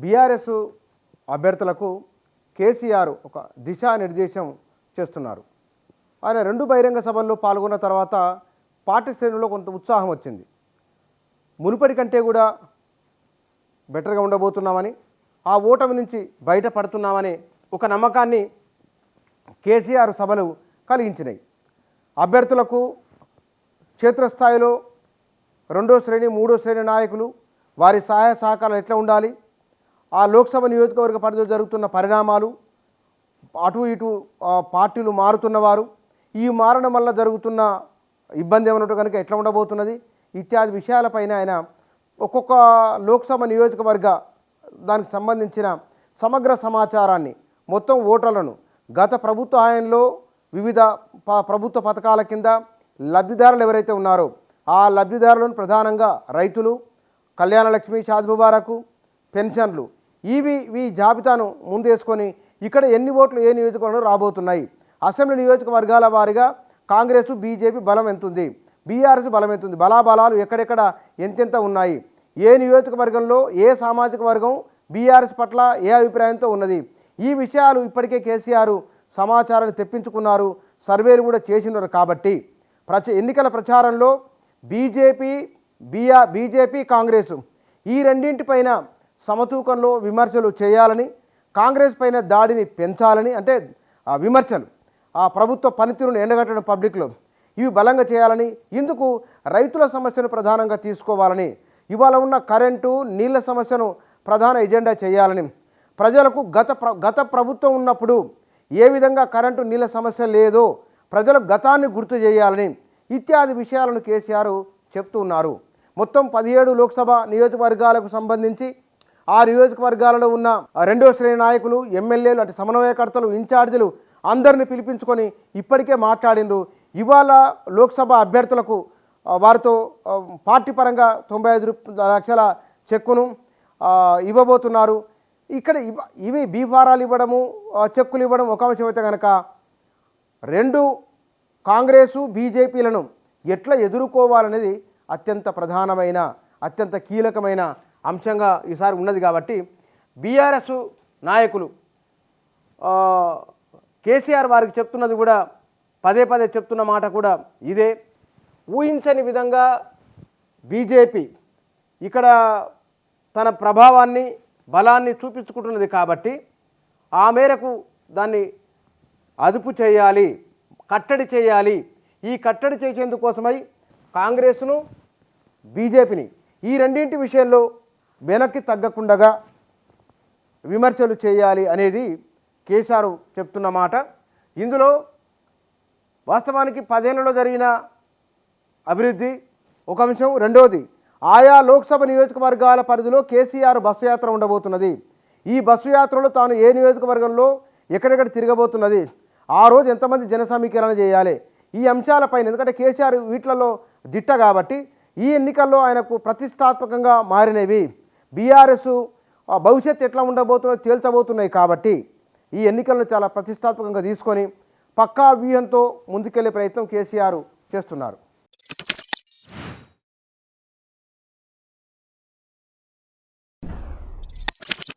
BRS అభ్యర్థులకు కేసీఆర్ ఒక దిశానిర్దేశం చేస్తున్నారు. ఆయన 2 బహిరంగ సభల్లో పాల్గొన్న తర్వాత పార్టీ శ్రేణుల్లో కొంత ఉత్సాహం వచ్చింది. మునుపటి కంటే కూడా బెటర్గా ఉండబోతున్నామని, ఆ ఓటమి నుంచి బయటపడుతున్నామని ఒక నమ్మకాన్ని కేసీఆర్ సభలు కలిగించినాయి. అభ్యర్థులకు క్షేత్రస్థాయిలో 2వ శ్రేణి 3వ శ్రేణి నాయకులు వారి సహాయ సహకారాలు ఎట్లా ఉండాలి, ఆ లోక్సభ నియోజకవర్గ పరిధిలో జరుగుతున్న పరిణామాలు, అటు ఇటు పార్టీలు మారుతున్నవారు, ఈ మారడం వల్ల జరుగుతున్న ఇబ్బంది ఏమన్నట్టు కనుక ఎట్లా ఉండబోతున్నది ఇత్యాది విషయాలపైన ఆయన ఒక్కొక్క లోక్సభ నియోజకవర్గ దానికి సంబంధించిన సమగ్ర సమాచారాన్ని, మొత్తం ఓటర్లను, గత ప్రభుత్వ హయాంలో వివిధ ప్రభుత్వ పథకాల కింద లబ్ధిదారులు ఎవరైతే ఉన్నారో ఆ లబ్ధిదారులను ప్రధానంగా రైతులు, కళ్యాణ లక్ష్మి, షాద్ ముబారకు, పెన్షన్లు, ఈ జాబితాను ముందేసుకొని ఇక్కడ ఎన్ని ఓట్లు ఏ నియోజకవర్గంలో రాబోతున్నాయి, అసెంబ్లీ నియోజకవర్గాల వారీగా కాంగ్రెస్ బీజేపీ బలం ఎంతుంది, బీఆర్ఎస్ బలం ఎంతుంది, బలాబలాలు ఎక్కడెక్కడ ఎంతెంత ఉన్నాయి, ఏ నియోజకవర్గంలో ఏ సామాజిక వర్గం బీఆర్ఎస్ పట్ల ఏ అభిప్రాయంతో ఉన్నది, ఈ విషయాలు ఇప్పటికే కేసీఆర్ సమాచారాన్ని తెప్పించుకున్నారు, సర్వేలు కూడా చేసినారు. కాబట్టి ఎన్నికల ప్రచారంలో బీజేపీ కాంగ్రెస్ ఈ రెండింటిపైన సమతూకంలో విమర్శలు చేయాలని, కాంగ్రెస్ పైన దాడిని పెంచాలని, అంటే విమర్శలు ఆ ప్రభుత్వ పనితీరును ఎండగట్టడం పబ్లిక్లో ఇవి బలంగా చేయాలని, ఇందుకు రైతుల సమస్యను ప్రధానంగా తీసుకోవాలని, ఇవాళ ఉన్న కరెంటు నీళ్ల సమస్యను ప్రధాన ఎజెండా చేయాలని, ప్రజలకు గత ప్రభుత్వం ఉన్నప్పుడు ఏ విధంగా కరెంటు నీళ్ల సమస్య లేదో ప్రజలకు గతాన్ని గుర్తు చేయాలని ఇత్యాది విషయాలను కేసీఆర్ చెప్తూ ఉన్నారు. మొత్తం 17 లోక్సభ నియోజకవర్గాలకు సంబంధించి ఆ నియోజకవర్గాలలో ఉన్న 2వ శ్రేణి నాయకులు, ఎమ్మెల్యేలు, అంటే సమన్వయకర్తలు, ఇన్ఛార్జీలు అందరిని పిలిపించుకొని ఇప్పటికే మాట్లాడినరు. ఇవాళ లోక్సభ అభ్యర్థులకు వారితో పార్టీ పరంగా 95 లక్షల చెక్కును ఇవ్వబోతున్నారు. ఇక్కడ ఇవి బీఫారాలు ఇవ్వడము, చెక్కులు ఇవ్వడం ఒక అంశం అయితే కనుక 2 కాంగ్రెసు బీజేపీలను ఎట్లా ఎదుర్కోవాలనేది అత్యంత ప్రధానమైన, అత్యంత కీలకమైన అంశంగా ఈసారి ఉన్నది. కాబట్టి బీఆర్ఎస్ నాయకులు కేసీఆర్ వారికి చెప్తున్నది కూడా పదే చెప్తున్న మాట కూడా ఇదే. ఊహించని విధంగా బీజేపీ ఇక్కడ తన ప్రభావాన్ని, బలాన్ని చూపించుకుంటున్నది. కాబట్టి ఆ మేరకు దాన్ని అదుపు చేయాలి, కట్టడి చేయాలి. ఈ కట్టడి చేసేందుకోసమై కాంగ్రెస్ను, బీజేపీని ఈ రెండింటి విషయంలో వెనక్కి తగ్గకుండా విమర్శలు చేయాలి అనేది కేసీఆర్ చెప్తున్న మాట. ఇందులో వాస్తవానికి 10 ఏళ్లలో జరిగిన అభివృద్ధి ఒక అంశం. రెండోది, ఆయా లోక్సభ నియోజకవర్గాల పరిధిలో కేసీఆర్ బస్సు యాత్ర ఉండబోతున్నది. ఈ బస్సు యాత్రలో తాను ఏ నియోజకవర్గంలో ఎక్కడెక్కడ తిరగబోతున్నది, ఆ రోజు ఎంతమంది జన సమీకరణ చేయాలి, ఈ అంశాలపైన, ఎందుకంటే కేసీఆర్ వీటిలలో దిట్ట కాబట్టి ఈ ఎన్నికల్లో ఆయనకు ప్రతిష్టాత్మకంగా మారినవి బీఆర్ఎస్ భవిష్యత్తు ఎట్లా ఉండబోతుందో తేల్చబోతున్నాయి. కాబట్టి ఈ ఎన్నికలను చాలా ప్రతిష్టాత్మకంగా తీసుకొని పక్కా వ్యూహంతో ముందుకెళ్లే ప్రయత్నం కేసీఆర్ చేస్తున్నారు.